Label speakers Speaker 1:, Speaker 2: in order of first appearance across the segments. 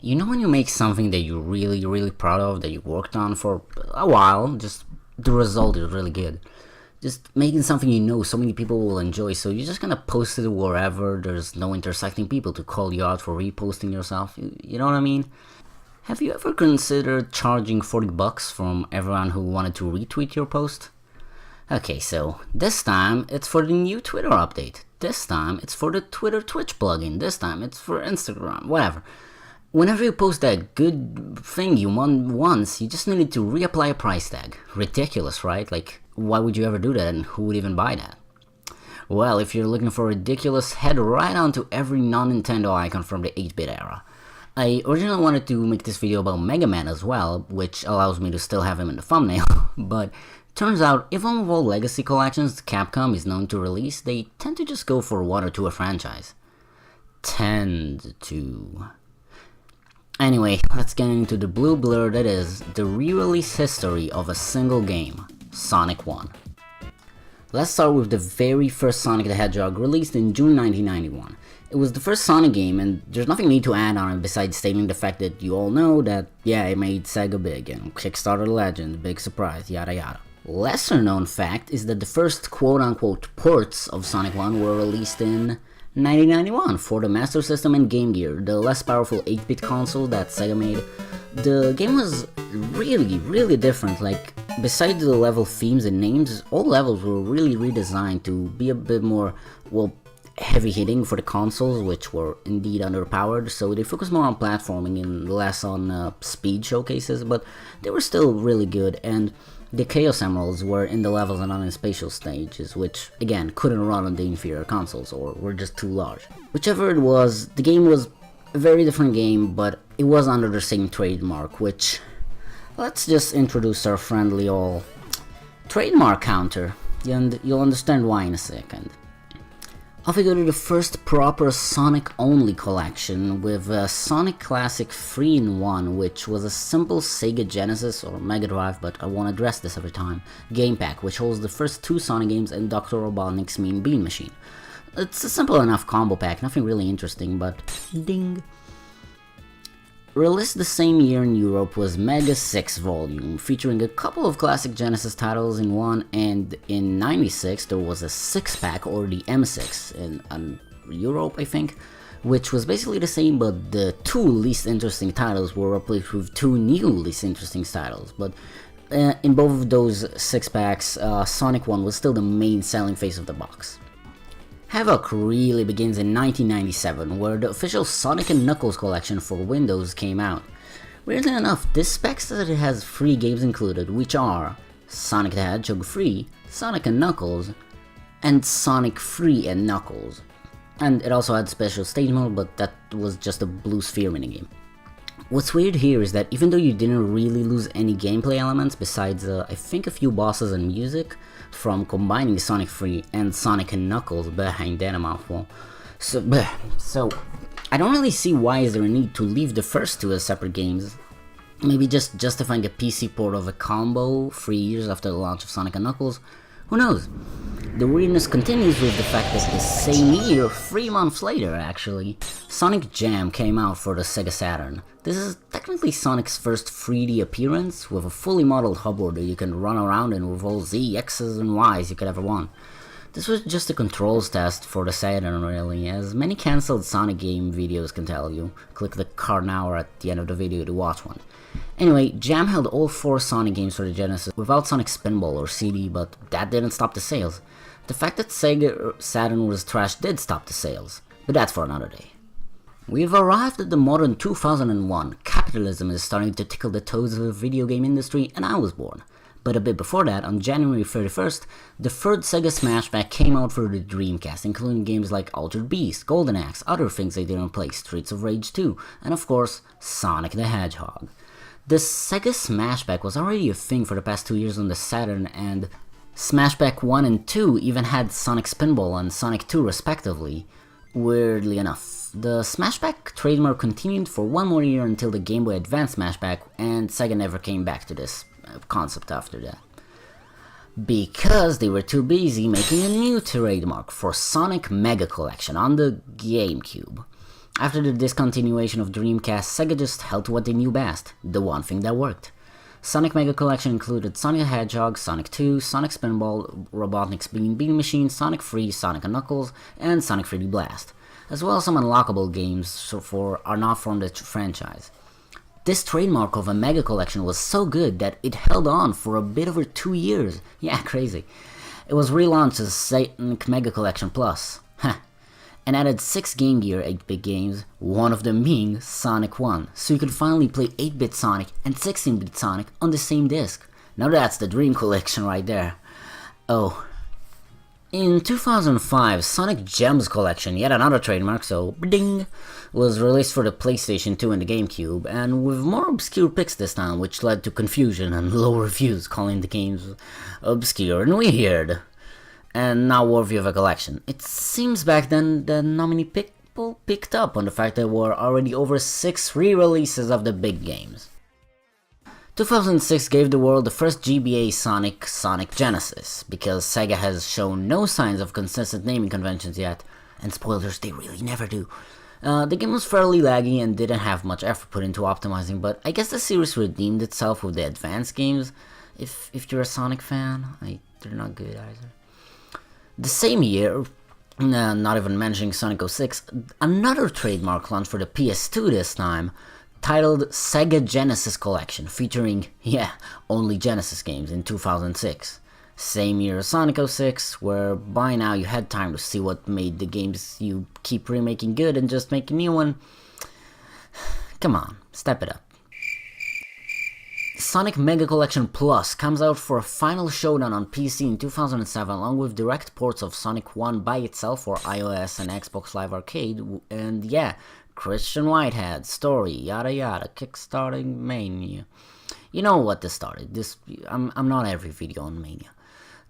Speaker 1: You know when you make something that you're really proud of, that you worked on for a while, just the result is really good. Just making something you know so many people will enjoy, so you're just gonna post it wherever there's no intersecting people to call you out for reposting yourself, you know what I mean? Have you ever considered charging $40 from everyone who wanted to retweet your post? Okay, so this time it's for the new Twitter update. This time it's for the Twitter Twitch plugin. This time it's for Instagram, whatever. Whenever you post that good thing you won once, you just needed to reapply a price tag. Ridiculous, right? Like, why would you ever do that, and who would even buy that? Well, if you're looking for ridiculous, head right on to every non-Nintendo icon from the 8-bit era. I originally wanted to make this video about Mega Man as well, which allows me to still have him in the thumbnail, but turns out even with all legacy collections Capcom is known to release, they tend to just go for one or two a franchise. Tend to. Anyway, let's get into the blue blur that is the re-release history of a single game, Sonic 1. Let's start with the very first Sonic the Hedgehog, released in June 1991. It was the first Sonic game, and there's nothing need to add on it besides stating the fact that you all know that, yeah, it made SEGA big, and Kickstarter legend, big surprise, yada yada. Lesser known fact is that the first quote-unquote ports of Sonic 1 were released in 1991 for the Master System and Game Gear, the less powerful 8-bit console that SEGA made. The game was really different. Like, besides the level themes and names, all levels were really redesigned to be a bit more, well, heavy hitting for the consoles, which were indeed underpowered, so they focused more on platforming and less on speed showcases, but they were still really good. And the Chaos Emeralds were in the levels and on the spatial stages, which, again, couldn't run on the inferior consoles, or were just too large. Whichever it was, the game was a very different game, but it was under the same trademark, which, let's just introduce our friendly old trademark counter, and you'll understand why in a second. Off we go to the first proper Sonic-only collection with Sonic Classic 3-in-1, which was a simple Sega Genesis or Mega Drive, but I won't address this every time, game pack, which holds the first two Sonic games and Dr. Robotnik's Mean Bean Machine. It's a simple enough combo pack, nothing really interesting, but ding. Released the same year in Europe was Mega 6 Volume, featuring a couple of classic Genesis titles in one, and in '96 there was a 6-pack, or the M6, in Europe I think, which was basically the same, but the two least interesting titles were replaced with two new least interesting titles. But in both of those 6-packs, Sonic 1 was still the main selling face of the box. Havoc really begins in 1997, where the official Sonic & Knuckles collection for Windows came out. Weirdly enough, this specs that it has 3 games included, which are Sonic the Hedgehog 3, Sonic & Knuckles, and Sonic 3 & Knuckles. And it also had special stage mode, but that was just a blue sphere minigame. What's weird here is that even though you didn't really lose any gameplay elements besides I think a few bosses and music from combining Sonic 3 and Sonic & Knuckles behind that a mouthful. So I don't really see why is there a need to leave the first two as separate games. Maybe just justifying a PC port of a combo 3 years after the launch of Sonic & Knuckles? Who knows? The weirdness continues with the fact that the same year, 3 months later actually, Sonic Jam came out for the Sega Saturn. This is technically Sonic's first 3D appearance, with a fully modeled hoverboard that you can run around in with all Z, X's and Y's you could ever want. This was just a controls test for the Saturn really, as many cancelled Sonic game videos can tell you. Click the card now or at the end of the video to watch one. Anyway, Jam held all 4 Sonic games for the Genesis without Sonic Spinball or CD, but that didn't stop the sales. The fact that Sega Saturn was trash did stop the sales, but that's for another day. We've arrived at the modern 2001. Capitalism is starting to tickle the toes of the video game industry, and I was born. But a bit before that, on January 31st, the third Sega Smash Pack came out for the Dreamcast, including games like Altered Beast, Golden Axe, other things they didn't play, Streets of Rage 2, and of course, Sonic the Hedgehog. The Sega Smash Pack was already a thing for the past 2 years on the Saturn, and Smash Pack 1 and 2 even had Sonic Spinball and Sonic 2 respectively. Weirdly enough, the Smash Pack trademark continued for 1 more year until the Game Boy Advance Smash Pack, and Sega never came back to this concept after that. Because they were too busy making a new trademark for Sonic Mega Collection on the GameCube. After the discontinuation of Dreamcast, Sega just held to what they knew best, the one thing that worked. Sonic Mega Collection included Sonic the Hedgehog, Sonic 2, Sonic Spinball, Robotnik's Bean Machine, Sonic 3, Sonic & Knuckles, and Sonic 3D Blast, as well as some unlockable games are not from the franchise. This trademark of a Mega Collection was so good that it held on for a bit over 2 years. Yeah, crazy. It was relaunched as Sonic Mega Collection Plus. And added 6 Game Gear 8-bit games, one of them being Sonic 1, so you could finally play 8-bit Sonic and 16-bit Sonic on the same disc. Now that's the dream collection right there. Oh. In 2005, Sonic Gems Collection, yet another trademark, so ding, was released for the PlayStation 2 and the GameCube, and with more obscure picks this time, which led to confusion and low reviews calling the games obscure and weird, and not worthy of a collection. It seems back then that not many people picked up on the fact that there were already over 6 re-releases of the big games. 2006 gave the world the first GBA Sonic Genesis, because Sega has shown no signs of consistent naming conventions yet, and spoilers, they really never do. The game was fairly laggy and didn't have much effort put into optimizing, but I guess the series redeemed itself with the advanced games. If you're a Sonic fan, they're not good either. The same year, not even mentioning Sonic 06, another trademark launched for the PS2 this time, titled Sega Genesis Collection, featuring, only Genesis games in 2006. Same year as Sonic 06, where by now you had time to see what made the games you keep remaking good and just make a new one. Come on, step it up. Sonic Mega Collection Plus comes out for a final showdown on PC in 2007, along with direct ports of Sonic 1 by itself for iOS and Xbox Live Arcade, and Christian Whitehead, story, yada yada, kickstarting Mania. You know what this started. I'm not every video on Mania.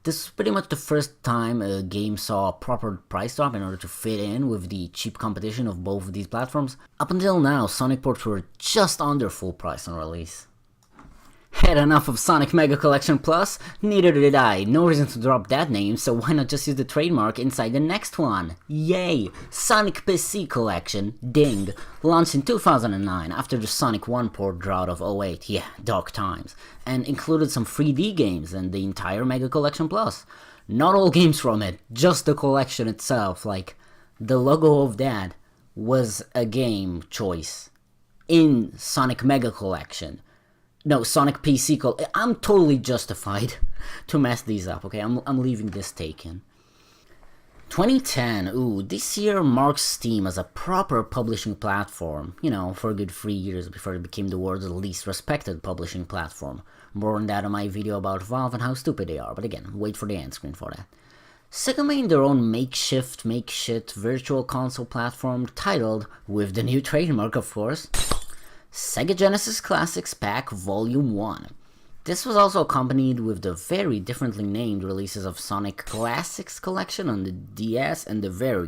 Speaker 1: This is pretty much the first time a game saw a proper price drop in order to fit in with the cheap competition of both of these platforms. Up until now, Sonic ports were just under full price on release. Had enough of Sonic Mega Collection Plus? Neither did I. No reason to drop that name, so why not just use the trademark inside the next one? Yay! Sonic PC Collection, ding, launched in 2009 after the Sonic 1 port drought of 08, dark times, and included some 3D games and the entire Mega Collection Plus. Not all games from it, just the collection itself, like, the logo of that was a game choice in Sonic Mega Collection. No, Sonic PC I'm totally justified to mess these up, okay? I'm leaving this taken. 2010, this year marks Steam as a proper publishing platform, for a good 3 years before it became the world's least respected publishing platform. More on that in my video about Valve and how stupid they are, but again, wait for the end screen for that. Sega made their own makeshit virtual console platform titled, with the new trademark of course, Sega Genesis Classics Pack Volume 1. This was also accompanied with the very differently named releases of Sonic Classics Collection on the DS and the very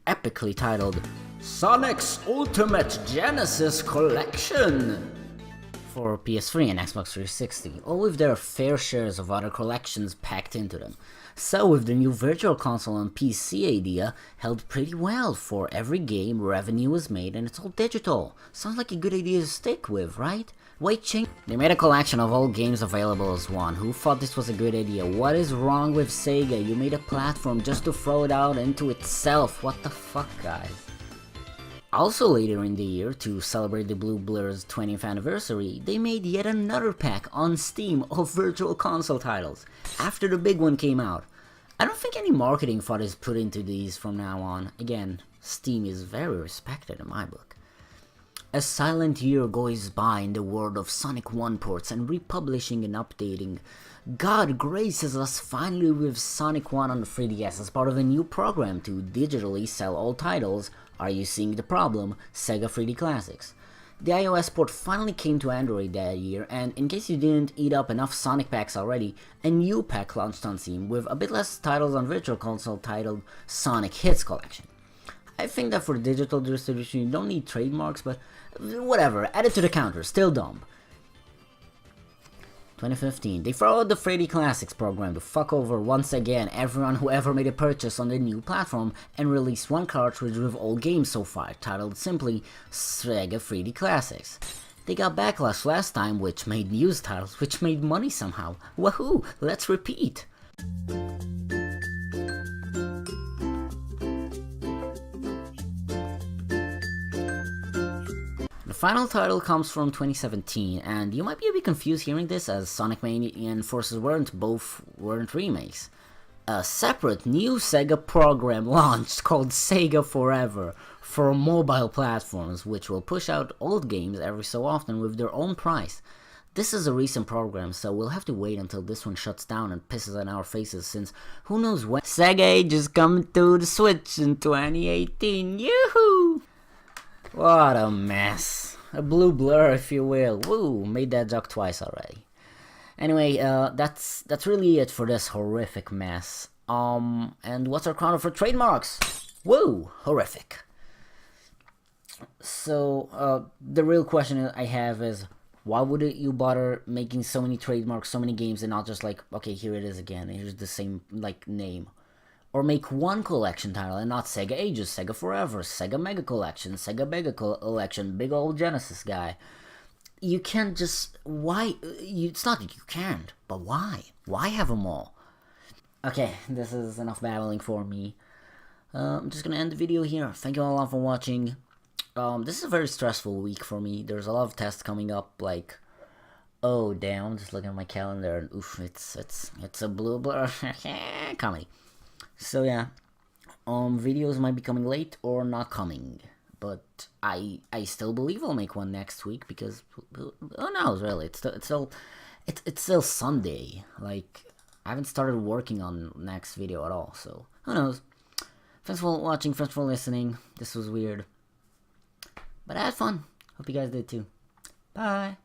Speaker 1: epically titled Sonic's Ultimate Genesis Collection for PS3 and Xbox 360, all with their fair shares of other collections packed into them. So with the new Virtual Console and PC idea, held pretty well. For every game, revenue was made and it's all digital. Sounds like a good idea to stick with, right? Wait, change. They made a collection of all games available as one. Who thought this was a good idea? What is wrong with Sega? You made a platform just to throw it out into itself. What the fuck, guys? Also later in the year, to celebrate the Blue Blur's 20th anniversary, they made yet another pack on Steam of Virtual Console titles, after the big one came out. I don't think any marketing thought is put into these from now on. Again, Steam is very respected in my book. A silent year goes by in the world of Sonic 1 ports and republishing and updating. God graces us finally with Sonic 1 on the 3DS as part of a new program to digitally sell all titles. Are you seeing the problem? Sega 3D Classics. The iOS port finally came to Android that year, and in case you didn't eat up enough Sonic packs already, a new pack launched on Steam with a bit less titles on Virtual Console titled Sonic Hits Collection. I think that for digital distribution you don't need trademarks, but whatever, add it to the counter, still dumb. 2015, they followed the 3D Classics program to fuck over once again everyone who ever made a purchase on the new platform and released one cartridge with all games so far, titled simply SEGA 3D Classics. They got backlash last time, which made news titles, which made money somehow. Wahoo! Let's repeat! The final title comes from 2017, and you might be a bit confused hearing this, as Sonic Mania and Forces weren't remakes. A separate new SEGA program launched called SEGA Forever for mobile platforms, which will push out old games every so often with their own price. This is a recent program, so we'll have to wait until this one shuts down and pisses in our faces, since who knows when. SEGA Age is coming to the Switch in 2018, yoo-hoo! What a mess. A blue blur, if you will. Woo, made that joke twice already. Anyway, that's really it for this horrific mess. And what's our crown for trademarks? Woo, horrific. So, the real question I have is, why wouldn't you bother making so many trademarks, so many games, and not just like, okay, here it is again, here's the same, like, name. Or make one collection title and not SEGA Ages, SEGA Forever, SEGA Mega Collection, SEGA Mega Collection, big old Genesis guy. You can't just, why, it's not that you can't, but why? Why have them all? Okay, this is enough babbling for me. I'm just gonna end the video here. Thank you all a lot for watching. This is a very stressful week for me. There's a lot of tests coming up, like, oh damn, just looking at my calendar and oof, it's a blue blur comedy. So yeah, videos might be coming late or not coming, but I still believe I'll make one next week, because who knows really? It's still Sunday. Like, I haven't started working on next video at all, so who knows? Thanks for watching, thanks for listening. This was weird, but I had fun. Hope you guys did too. Bye.